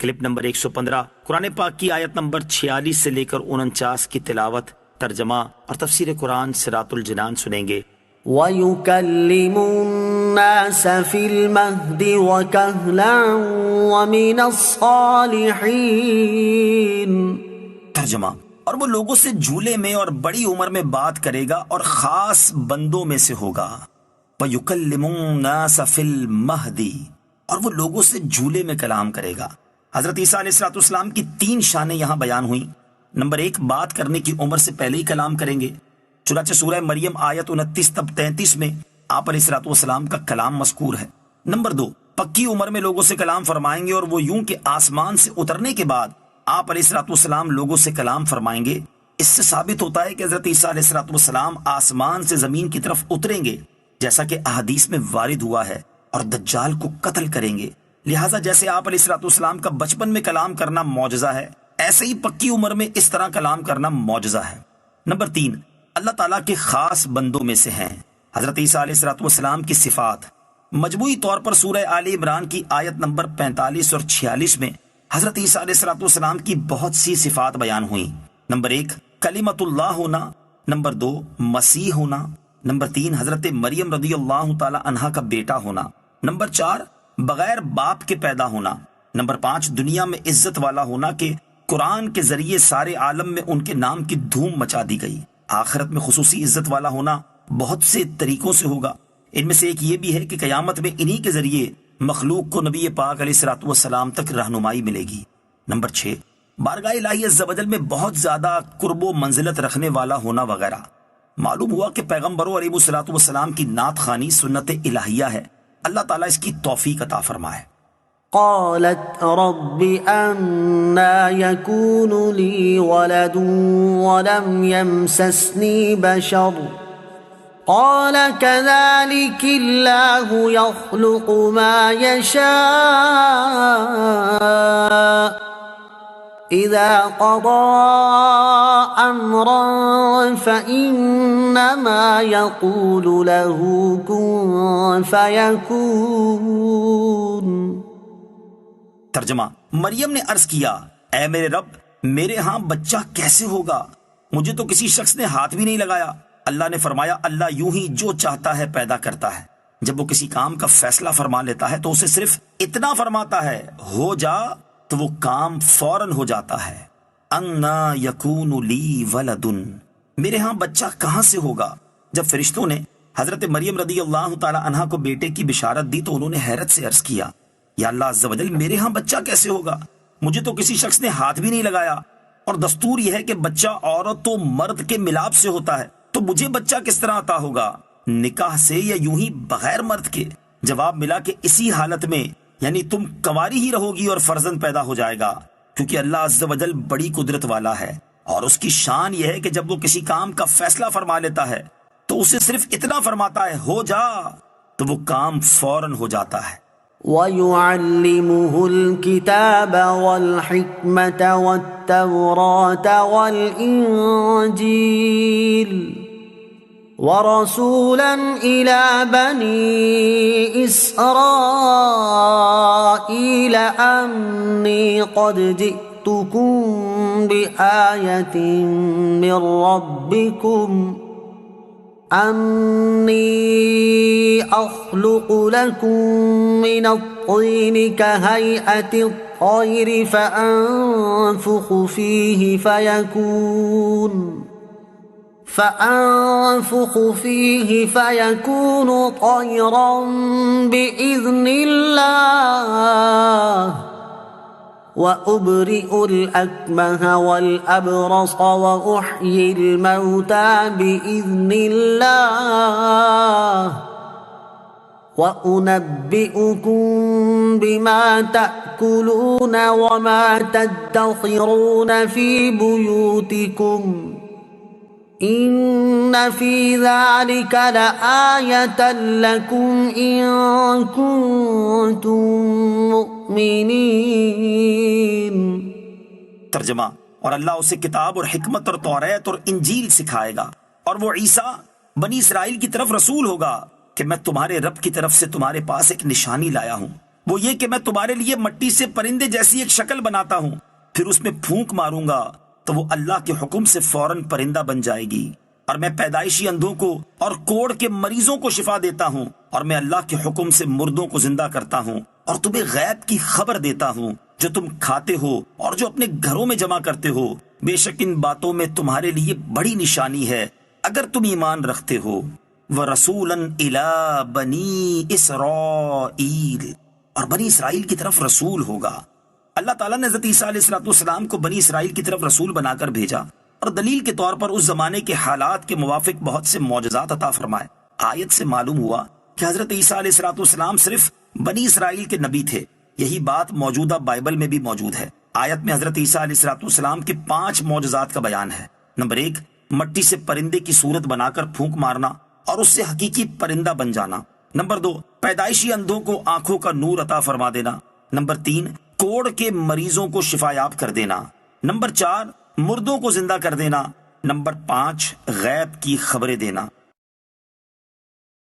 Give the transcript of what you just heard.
Clip number 115 قرآن پاک کی آیت نمبر 46 سے لے کر 49 کی تلاوت، ترجمہ اور تفسیر قرآن صراط الجنان سنیں گے۔ وَيُكَلِّمُ النَّاسَ فِي الْمَهْدِ وَكَهْلًا وَمِنَ الصَّالِحِينَ۔ ترجمہ، اور وہ لوگوں سے جھولے میں اور بڑی عمر میں بات کرے گا اور خاص بندوں میں سے ہوگا۔ وَيُكَلِّمُ النَّاسَ فِي الْمَهْدِ، اور وہ لوگوں سے جھولے میں کلام کرے گا۔ حضرت عیسیٰ علیہ السلام کی 3 شانیں یہاں بیان ہوئیں۔ نمبر 1، بات کرنے کی عمر سے پہلے ہی کلام کریں گے، چنانچہ سورہ مریم آیت 29 تب 33 میں آپ علیہ السلام کا کلام مذکور ہے۔ نمبر 2، پکی عمر میں لوگوں سے کلام فرمائیں گے، اور وہ یوں کہ آسمان سے اترنے کے بعد آپ علیہ السلام لوگوں سے کلام فرمائیں گے۔ اس سے ثابت ہوتا ہے کہ حضرت عیسیٰ علیہ السلام آسمان سے زمین کی طرف اتریں گے، جیسا کہ احادیث میں وارد ہوا ہے، اور دجال کو قتل کریں گے۔ لہٰذا جیسے آپ علیہ السلام کا بچپن میں کلام کرنا معجزہ ہے، ایسے ہی پکی عمر میں اس طرح کلام کرنا معجزہ ہے۔ نمبر 3، اللہ تعالیٰ کے خاص بندوں میں سے ہیں۔ حضرت عیسیٰ علیہ السلام کی صفات مجموعی طور پر سورہ آل عمران کی آیت نمبر 45 اور 46 میں حضرت عیسیٰ علیہ السلام کی بہت سی صفات بیان ہوئیں۔ نمبر 1، کلمۃ اللہ ہونا۔ نمبر 2، مسیح ہونا۔ نمبر 3، حضرت مریم رضی اللہ تعالی عنہا کا بیٹا ہونا۔ نمبر 4، بغیر باپ کے پیدا ہونا۔ نمبر 5، دنیا میں عزت والا ہونا کہ قرآن کے ذریعے سارے عالم میں ان کے نام کی دھوم مچا دی گئی۔ آخرت میں خصوصی عزت والا ہونا بہت سے طریقوں سے ہوگا، ان میں سے ایک یہ بھی ہے کہ قیامت میں انہی کے ذریعے مخلوق کو نبی پاک علیہ السلام تک رہنمائی ملے گی۔ نمبر 6، بارگاہ الہی عز و جل میں بہت زیادہ قرب و منزلت رکھنے والا ہونا وغیرہ۔ معلوم ہوا کہ پیغمبروں علیہ السلام کی نعت خوانی سنت الہیہ ہے۔ اللہ تعالیٰ اس کی توفیق عطا فرمائے۔ قالت رب أنا يكون لي ولد ولم يمسسني بشر قال كذلك الله يخلق ما يشاء إذا قضى أمرا فإنما يقول له كن فيكون۔ ترجمہ، مریم نے عرض کیا، اے میرے رب، میرے ہاں بچہ کیسے ہوگا؟ مجھے تو کسی شخص نے ہاتھ بھی نہیں لگایا۔ اللہ نے فرمایا، اللہ یوں ہی جو چاہتا ہے پیدا کرتا ہے۔ جب وہ کسی کام کا فیصلہ فرما لیتا ہے تو اسے صرف اتنا فرماتا ہے، ہو جا، تو وہ کام فوراً ہو جاتا ہے۔ انا یکون لی ولد، میرے ہاں بچہ کہاں سے ہوگا؟ جب فرشتوں نے حضرت مریم رضی اللہ تعالی عنہا کو بیٹے کی بشارت دی تو انہوں نے حیرت سے عرض کیا، یا اللہ عز و جل، میرے ہاں بچہ کیسے ہوگا؟ مجھے تو کسی شخص نے ہاتھ بھی نہیں لگایا، اور دستور یہ ہے کہ بچہ عورت و مرد کے ملاپ سے ہوتا ہے، تو مجھے بچہ کس طرح عطا ہوگا؟ نکاح سے یا یوں ہی بغیر مرد کے؟ جواب ملا کہ اسی حالت میں، یعنی تم کنواری ہی رہو گی اور فرزند پیدا ہو جائے گا، کیونکہ اللہ عز و جل بڑی قدرت والا ہے، اور اس کی شان یہ ہے کہ جب وہ کسی کام کا فیصلہ فرما لیتا ہے تو اسے صرف اتنا فرماتا ہے، ہو جا، تو وہ کام فوراً ہو جاتا ہے۔ وَيُعَلِّمُهُ الْكِتَابَ وَالْحِكْمَةَ وَالتَّوْرَاةَ وَالْإِنْجِيلَ وَرَسُولًا إِلَى بَنِي إِسْرَائِيلَ أَنِّي قَدْ جِئْتُكُمْ بِآيَةٍ مِّن رَّبِّكُمْ أَنِّي أَخْلُقُ لَكُم مِّنَ الطِّينِ كَهَيْئَةِ الطَّيْرِ فَأَنفُخُ فِيهِ فَيَكُونُ طَيْرًا بِإِذْنِ اللَّهِ وَأُبْرِئُ الْأَكْمَهَ وَالْأَبْرَصَ وَأُحْيِي الْمَوْتَى بِإِذْنِ اللَّهِ وَأُنَبِّئُكُم بِمَا تَأْكُلُونَ وَمَا تَدَّخِرُونَ فِي بُيُوتِكُمْ إِنَّ فِي ذَلِكَ لَآيَةً لَكُمْ إِن كُنتُم مُّؤْمِنِينَ۔ ترجمہ، اور اللہ اسے کتاب اور حکمت اور توریت اور انجیل سکھائے گا، اور وہ عیسیٰ بنی اسرائیل کی طرف رسول ہوگا کہ میں تمہارے رب کی طرف سے تمہارے پاس ایک نشانی لایا ہوں۔ وہ یہ کہ میں تمہارے لیے مٹی سے پرندے جیسی ایک شکل بناتا ہوں، پھر اس میں پھونک ماروں گا تو وہ اللہ کے حکم سے فوراً پرندہ بن جائے گی، اور میں پیدائشی اندھوں کو اور کوڑ کے مریضوں کو شفا دیتا ہوں، اور میں اللہ کے حکم سے مردوں کو زندہ کرتا ہوں، اور تمہیں غیب کی خبر دیتا ہوں جو تم کھاتے ہو اور جو اپنے گھروں میں جمع کرتے ہو۔ بے شک ان باتوں میں تمہارے لیے بڑی نشانی ہے اگر تم ایمان رکھتے ہو۔ وَرَسُولًا إِلَىٰ بَنِي إِسْرَائِيلَ، اور بنی اسرائیل کی طرف رسول ہوگا۔ اللہ تعالیٰ نے حضرت عیسیٰ علیہ السلام کو بنی اسرائیل کی طرف رسول بنا کر بھیجا، اور دلیل کے طور پر اس زمانے کے حالات کے موافق بہت سے معجزات عطا فرمائے۔ آیت سے معلوم ہوا کہ حضرت عیسیٰ علیہ السلام صرف بنی اسرائیل کے نبی تھے۔ یہی بات موجودہ بائبل میں بھی موجود ہے۔ آیت میں حضرت عیسیٰ علیہ السلام کے 5 معجزات کا بیان ہے۔ نمبر 1، مٹی سے پرندے کی صورت بنا کر پھونک مارنا اور اس سے حقیقی پرندہ بن جانا۔ نمبر 2، پیدائشی اندھوں کو آنکھوں کا نور عطا فرما دینا۔ نمبر 3، کوڑ کے مریضوں کو شفا یاب کر دینا۔ نمبر 4، مردوں کو زندہ کر دینا۔ نمبر 5، غیب کی خبریں دینا۔